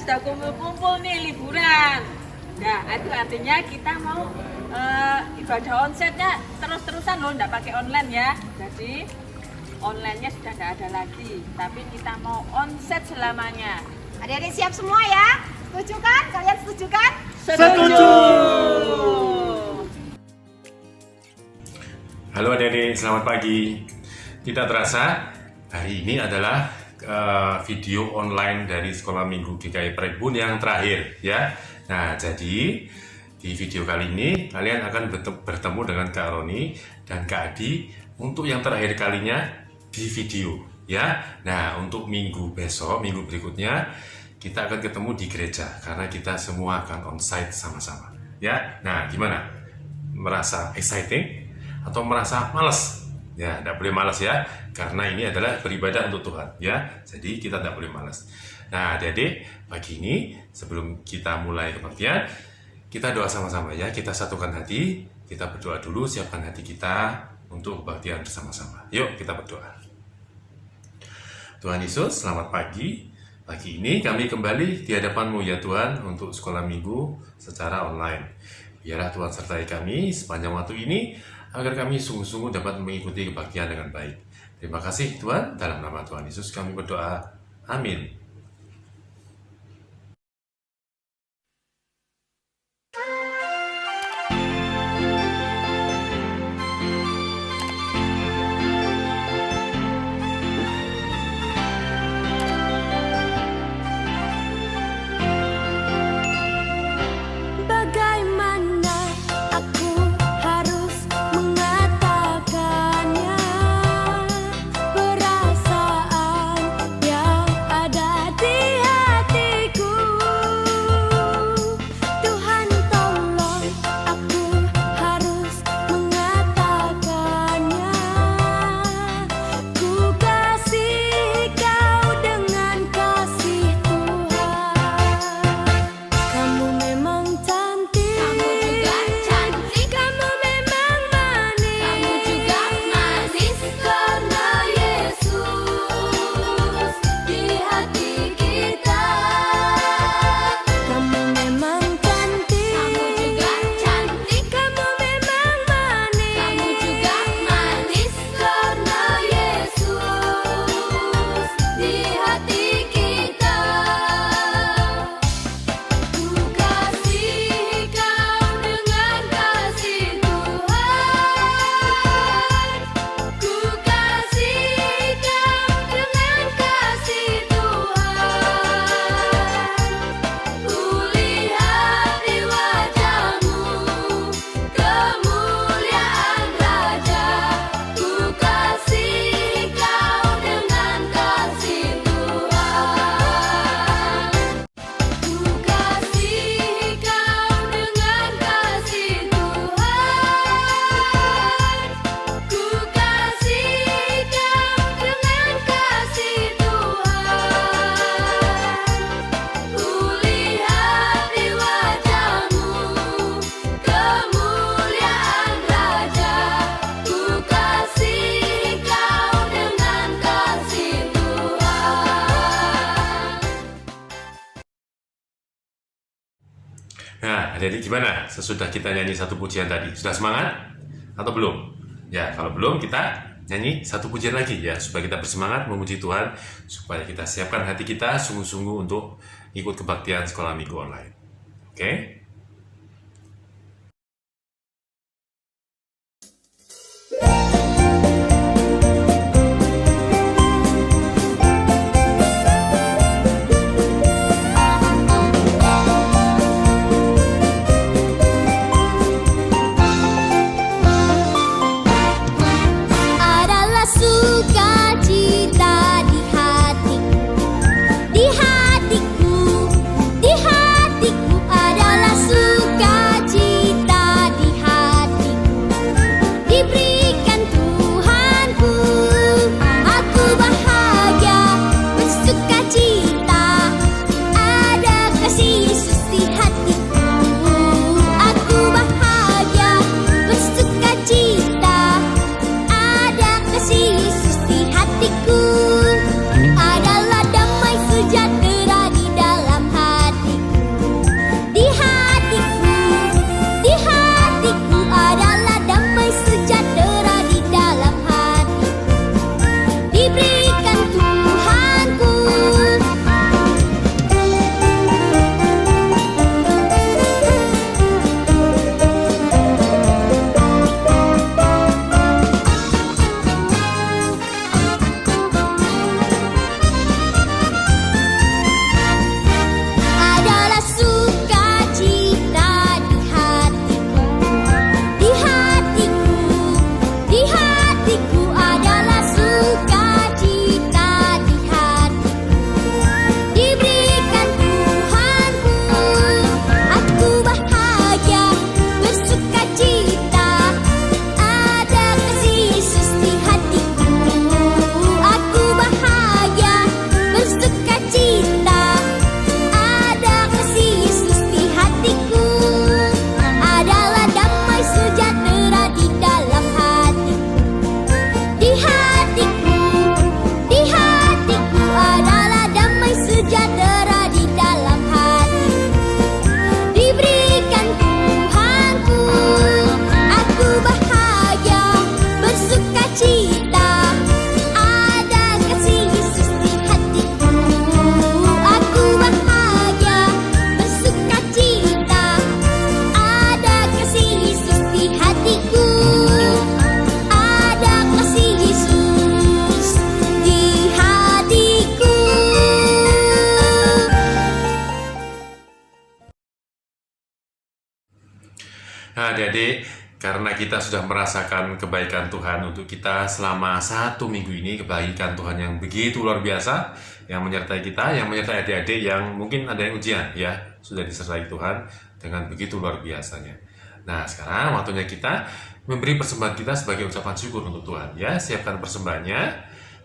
pada kumpul-kumpul nih liburan. Nah, itu artinya kita mau ibadah onsite-nya terus-terusan loh, nggak pakai online ya. Jadi online-nya sudah nggak ada lagi, tapi kita mau onsite selamanya. Adik-adik siap semua ya? Setuju kan? Kalian setuju kan? Setuju. Halo adik-adik, selamat pagi. Tidak terasa, hari ini adalah video online dari Sekolah Minggu GKI Praibun yang terakhir ya. Nah, jadi di video kali ini kalian akan bertemu dengan Kak Roni dan Kak Adi untuk yang terakhir kalinya di video ya. Nah, untuk minggu besok, minggu berikutnya kita akan ketemu di gereja karena kita semua akan onsite sama-sama ya. Nah, gimana? Merasa exciting atau merasa malas? Ya, tidak boleh malas ya, karena ini adalah beribadah untuk Tuhan ya. Jadi kita tidak boleh malas. Nah, adik-adik, pagi ini sebelum kita mulai kebaktian, kita doa sama-sama ya. Kita satukan hati, kita berdoa dulu, siapkan hati kita untuk kebaktian bersama-sama. Yuk kita berdoa. Tuhan Yesus, selamat pagi. Pagi ini kami kembali di hadapan-Mu ya Tuhan untuk sekolah minggu secara online. Biarlah Tuhan sertai kami sepanjang waktu ini, agar kami sungguh-sungguh dapat mengikuti kebaktian dengan baik. Terima kasih Tuhan, dalam nama Tuhan Yesus kami berdoa. Amin. Nah, jadi gimana sesudah kita nyanyi satu pujian tadi? Sudah semangat atau belum? Ya, kalau belum kita nyanyi satu pujian lagi ya, supaya kita bersemangat memuji Tuhan, supaya kita siapkan hati kita sungguh-sungguh untuk ikut kebaktian sekolah minggu online. Oke? Di hatiku adalah Nah, adik-adik, karena kita sudah merasakan kebaikan Tuhan untuk kita selama 1 minggu ini, kebaikan Tuhan yang begitu luar biasa, yang menyertai kita, yang menyertai adik-adik yang mungkin ada yang ujian, ya, sudah disertai Tuhan dengan begitu luar biasanya. Nah, sekarang waktunya kita memberi persembahan kita sebagai ucapan syukur untuk Tuhan, ya. Siapkan persembahannya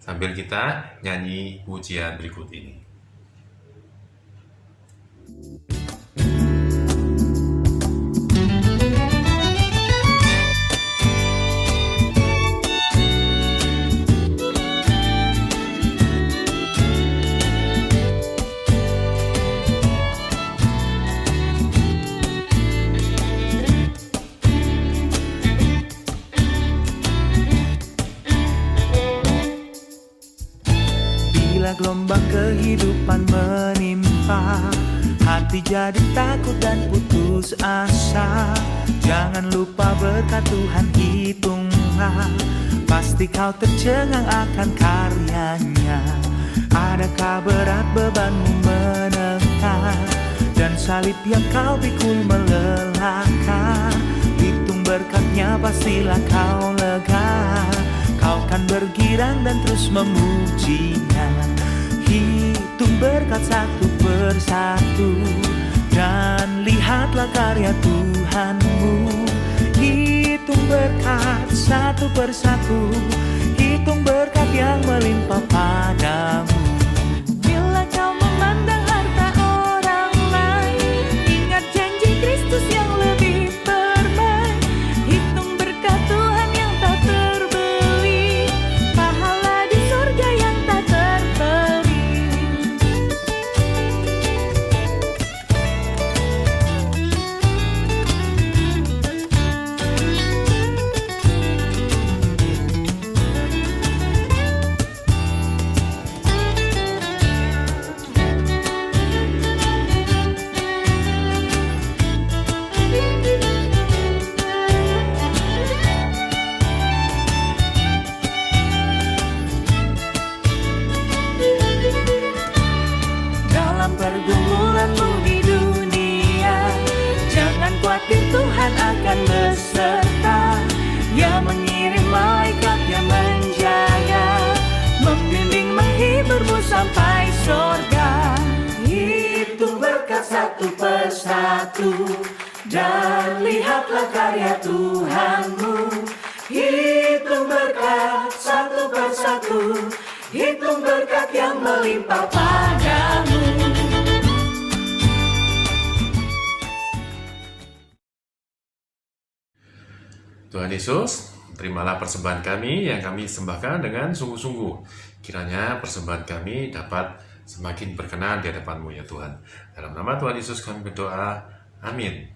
sambil kita nyanyi pujian berikut ini. Bila gelombang kehidupan menimpa, hati jadi takut dan putus asa. Jangan lupa berkat Tuhan hitunglah, pasti kau tercengang akan karyanya. Adakah berat bebanmu menekan, dan salib yang kau pikul melelahkan? Hitung berkatnya pastilah kau lega, kau kan bergirang dan terus memujinya. Hitung berkat satu persatu, dan lihatlah karya Tuhanmu. Hitung berkat satu persatu, hitung berkat yang melimpah padamu. Bila kau memandang harta orang lain, ingat janji Kristus yang lebih perbaik. Hitung berkat Tuhan yang tak terbeli, pahala di surga yang tak terperi. Dalam pergumulanmu di dunia, jangan khawatir, Tuhan akan beserta. Ia mengirim malaikatnya menjaga, membimbing menghiburmu sampai surga. Hitung berkat satu persatu, dan lihatlah karya Tuhanmu. Hitung berkat satu persatu, hitung berkat yang melimpah padamu. Tuhan Yesus, terimalah persembahan kami yang kami sembahkan dengan sungguh-sungguh. Kiranya persembahan kami dapat semakin berkenan di hadapan-Mu ya Tuhan. Dalam nama Tuhan Yesus kami berdoa. Amin.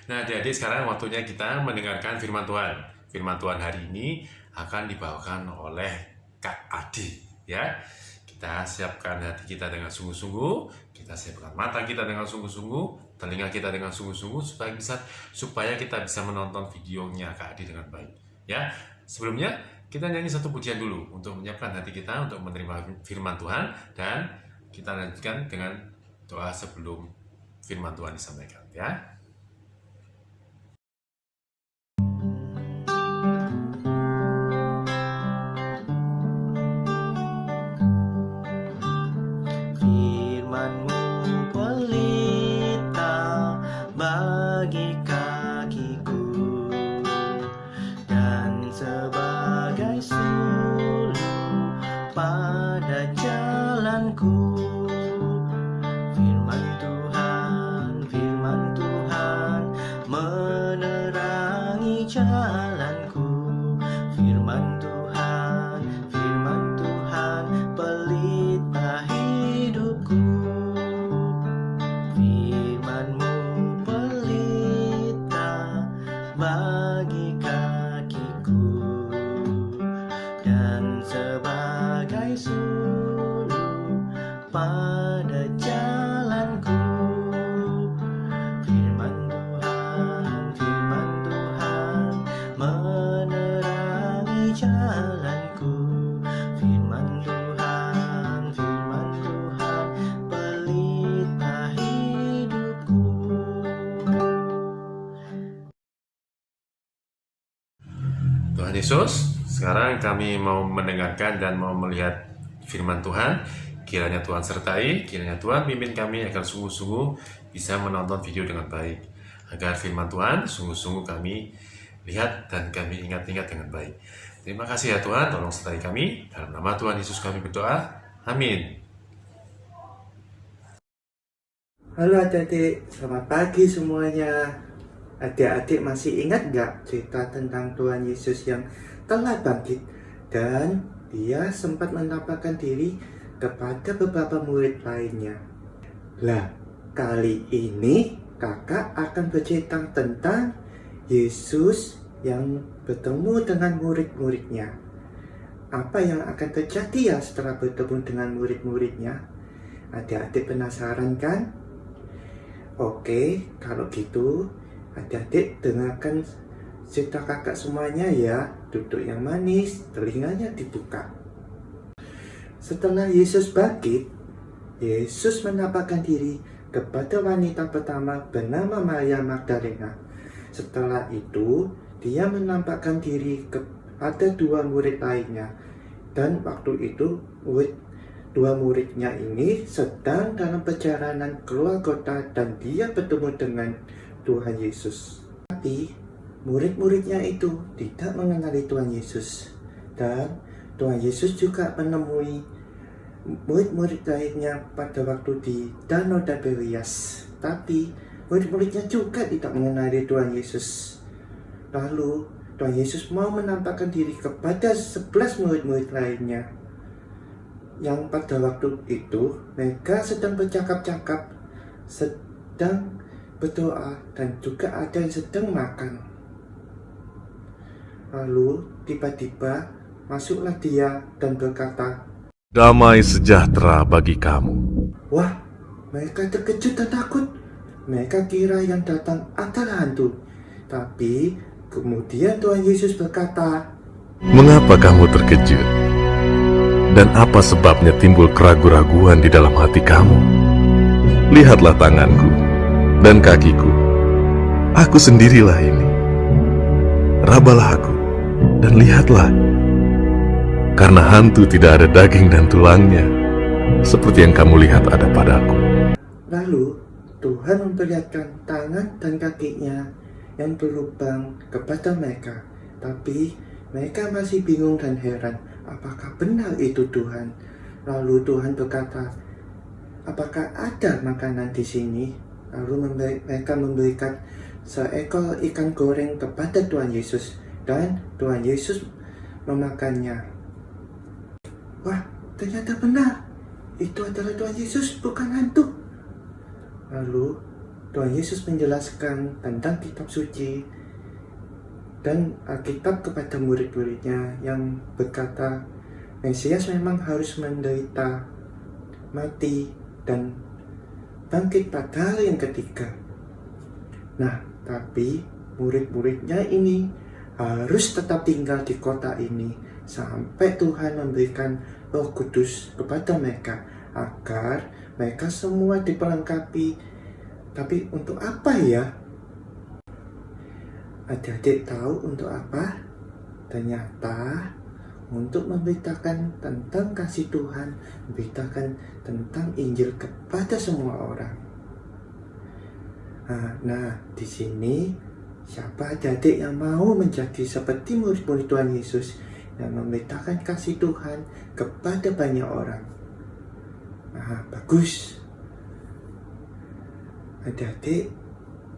Nah, adik-adik, sekarang waktunya kita mendengarkan firman Tuhan. Firman Tuhan hari ini akan dibawakan oleh Kak Adi, ya. Kita siapkan hati kita dengan sungguh-sungguh, kita siapkan mata kita dengan sungguh-sungguh, telinga kita dengan sungguh-sungguh supaya kita bisa menonton videonya Kak Adi dengan baik. Ya, sebelumnya kita nyanyi satu pujian dulu untuk menyiapkan hati kita untuk menerima firman Tuhan, dan kita lanjutkan dengan doa sebelum firman Tuhan disampaikan, ya. Firman-Mu pelita bagi kakiku, dan sebagai suluh pada jalanku. Firman Tuhan Tuhan Yesus, sekarang kami mau mendengarkan dan mau melihat firman Tuhan. Kiranya Tuhan sertai, kiranya Tuhan pimpin kami agar sungguh-sungguh bisa menonton video dengan baik. Agar firman Tuhan sungguh-sungguh kami lihat dan kami ingat-ingat dengan baik. Terima kasih ya Tuhan, tolong sertai kami. Dalam nama Tuhan Yesus kami berdoa. Amin. Halo adik-adik, selamat pagi semuanya. Adik-adik masih ingat gak cerita tentang Tuhan Yesus yang telah bangkit dan dia sempat menampakkan diri kepada beberapa murid lainnya. Lah, kali ini kakak akan bercerita tentang Yesus yang bertemu dengan murid-muridnya. Apa yang akan terjadi ya setelah bertemu dengan murid-muridnya? Adik-adik penasaran kan? Oke, kalau gitu adik-adik dengarkan cerita kakak semuanya ya. Duduk yang manis, telinganya dibuka. Setelah Yesus bangkit, Yesus menampakkan diri kepada wanita pertama bernama Maria Magdalena. Setelah itu, dia menampakkan diri kepada dua murid lainnya. Dan waktu itu, dua muridnya ini sedang dalam perjalanan keluar kota dan dia bertemu dengan Tuhan Yesus. Tapi murid-muridnya itu tidak mengenali Tuhan Yesus. Dan Tuhan Yesus juga menemui murid-murid lainnya pada waktu di Danau Tiberias. Tapi murid-muridnya juga tidak mengenali Tuhan Yesus. Lalu Tuhan Yesus mau menampakkan diri kepada 11 murid-murid lainnya. Yang pada waktu itu mereka sedang bercakap-cakap, sedang berdoa, dan juga ada yang sedang makan. Lalu tiba-tiba masuklah dia dan berkata, "Damai sejahtera bagi kamu." wah, mereka terkejut dan takut. Mereka kira yang datang adalah hantu. Tapi kemudian Tuhan Yesus berkata, "Mengapa kamu terkejut? Dan apa sebabnya timbul keraguan-raguan di dalam hati kamu? Lihatlah tanganku dan kakiku. Aku sendirilah ini. Rabalah aku dan lihatlah. Karena hantu tidak ada daging dan tulangnya, seperti yang kamu lihat ada padaku." lalu Tuhan memperlihatkan tangan dan kakinya yang berlubang kepada mereka. Tapi mereka masih bingung dan heran. Apakah benar itu Tuhan? Lalu Tuhan berkata, apakah ada makanan di sini? Lalu mereka memberikan seekor ikan goreng kepada Tuhan Yesus. Dan Tuhan Yesus memakannya. Wah, ternyata benar. Itu adalah Tuhan Yesus, bukan hantu. Lalu Tuhan Yesus menjelaskan tentang kitab suci dan Alkitab kepada murid-muridnya yang berkata Mesias memang harus menderita, mati, dan bangkit pada hari yang ketiga. Nah, tapi murid-muridnya ini harus tetap tinggal di kota ini sampai Tuhan memberikan Roh Kudus kepada mereka agar mereka semua diperlengkapi. Tapi untuk apa ya? Adik-adik tahu untuk apa? Ternyata untuk memberitakan tentang kasih Tuhan, memberitakan tentang Injil kepada semua orang. Nah, di sini siapa adik-adik yang mau menjadi seperti murid-murid Tuhan Yesus yang memberitakan kasih Tuhan kepada banyak orang? Bagus. Adik-adik,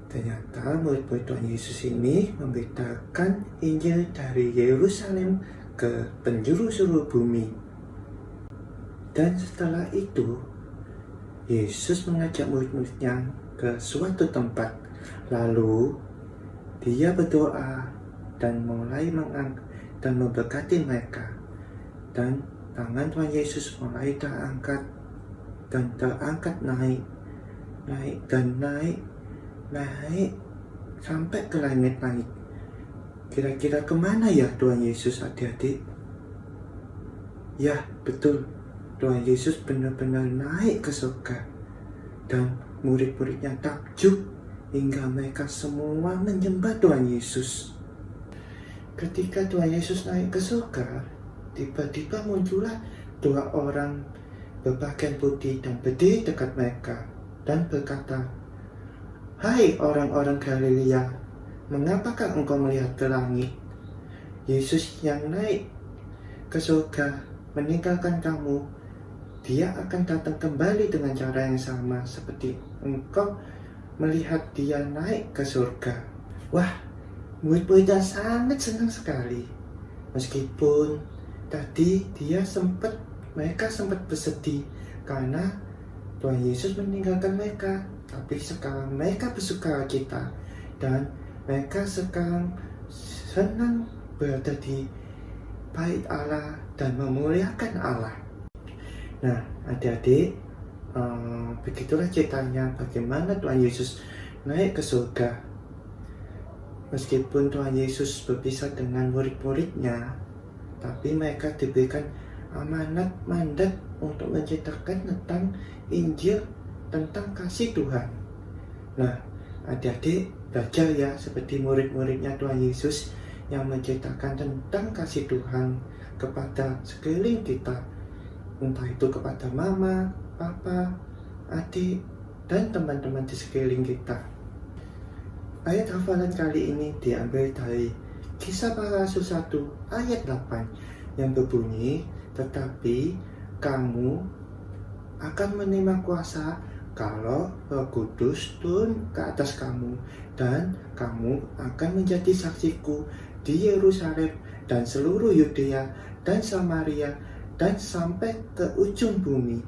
ternyata murid-murid Tuhan Yesus ini memberitakan Injil dari Yerusalem ke penjuru seluruh bumi. Dan setelah itu, Yesus mengajak murid-muridnya ke suatu tempat. Lalu, dia berdoa dan mulai dan memberkati mereka. Dan tangan Tuhan Yesus mulai terangkat naik sampai ke langit-langit. Kira-kira kemana ya Tuhan Yesus, adik-adik? Ya, betul. Tuhan Yesus benar-benar naik ke surga. Dan murid-muridnya takjub hingga mereka semua menyembah Tuhan Yesus. ketika Tuhan Yesus naik ke surga, tiba-tiba muncullah 2 orang berpakaian putih dan berdiri dekat mereka dan berkata, "Hai orang-orang Galilea, mengapakah engkau melihat ke langit? Yesus yang naik ke surga meninggalkan kamu. Dia akan datang kembali dengan cara yang sama seperti engkau melihat dia naik ke surga." Wah, murid-muridnya sangat senang sekali. Meskipun tadi mereka sempat bersedih karena Tuhan Yesus meninggalkan mereka, tapi sekarang mereka bersukacita dan mereka sekarang senang berada di bait Allah dan memuliakan Allah. Nah, adik-adik, begitulah ceritanya bagaimana Tuhan Yesus naik ke surga. Meskipun Tuhan Yesus berpisah dengan murid-muridnya, tapi mereka diberikan amanat mandat untuk menceritakan tentang Injil, tentang kasih Tuhan. Nah, adik-adik belajar ya seperti murid-muridnya Tuhan Yesus yang menceritakan tentang kasih Tuhan kepada sekeliling kita, entah itu kepada mama, papa, adik, dan teman-teman di sekeliling kita. Ayat hafalan kali ini diambil dari Kisah Para Rasul 1 ayat 8 yang berbunyi, "Tetapi kamu akan menerima kuasa kalau Roh Kudus turun ke atas kamu, dan kamu akan menjadi saksiku di Yerusalem dan seluruh Yudea dan Samaria dan sampai ke ujung bumi."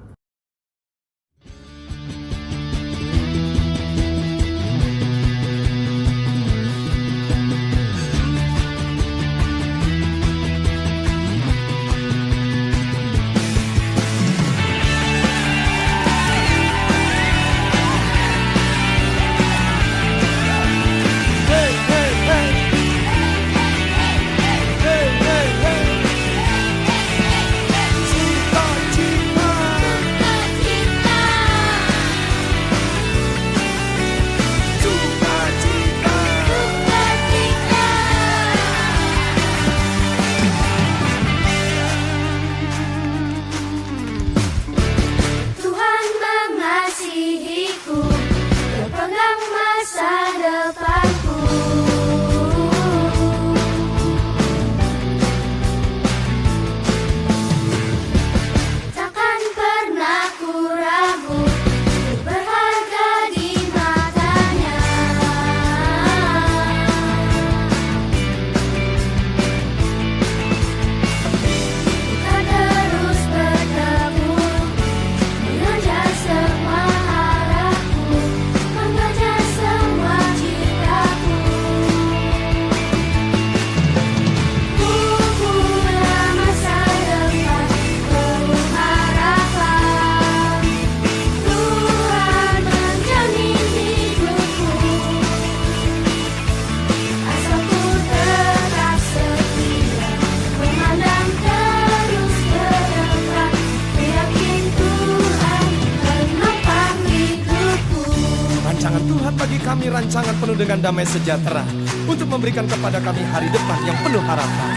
kami rancangan penuh dengan damai sejahtera untuk memberikan kepada kami hari depan yang penuh harapan.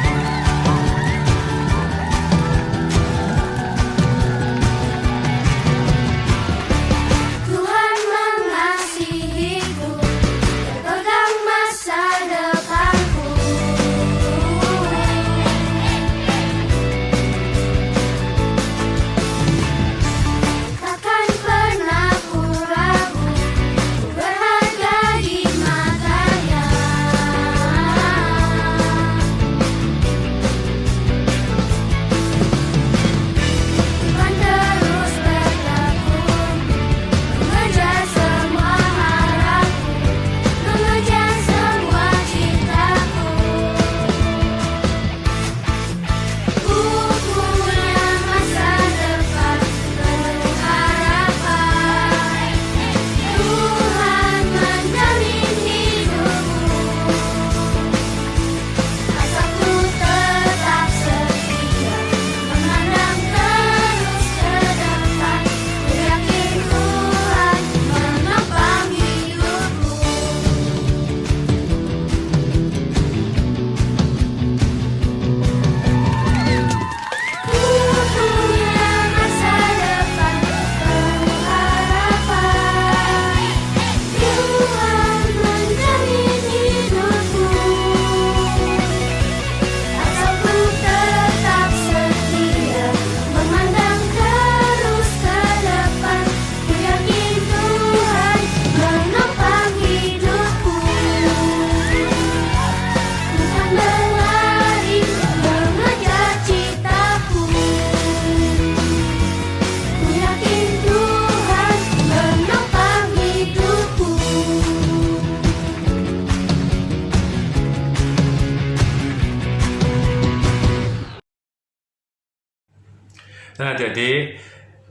Nah, jadi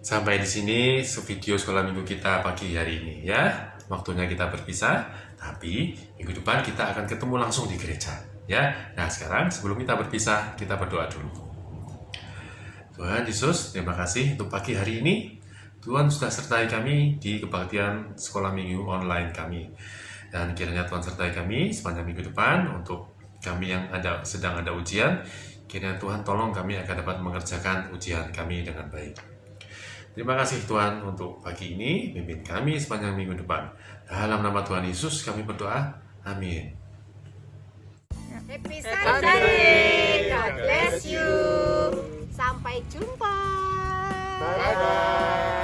sampai di sini video sekolah minggu kita pagi hari ini ya. Waktunya kita berpisah, tapi minggu depan kita akan ketemu langsung di gereja ya. Nah, sekarang sebelum kita berpisah, kita berdoa dulu. Tuhan Yesus, terima kasih untuk pagi hari ini. Tuhan sudah sertai kami di kebaktian sekolah minggu online kami. Dan kiranya Tuhan sertai kami sepanjang minggu depan untuk kami yang sedang ada ujian. Kiranya Tuhan tolong kami agar dapat mengerjakan ujian kami dengan baik. Terima kasih Tuhan untuk pagi ini, pimpin kami sepanjang minggu depan. Dalam nama Tuhan Yesus kami berdoa, amin. Happy Sunday, God bless you. Sampai jumpa. Bye-bye.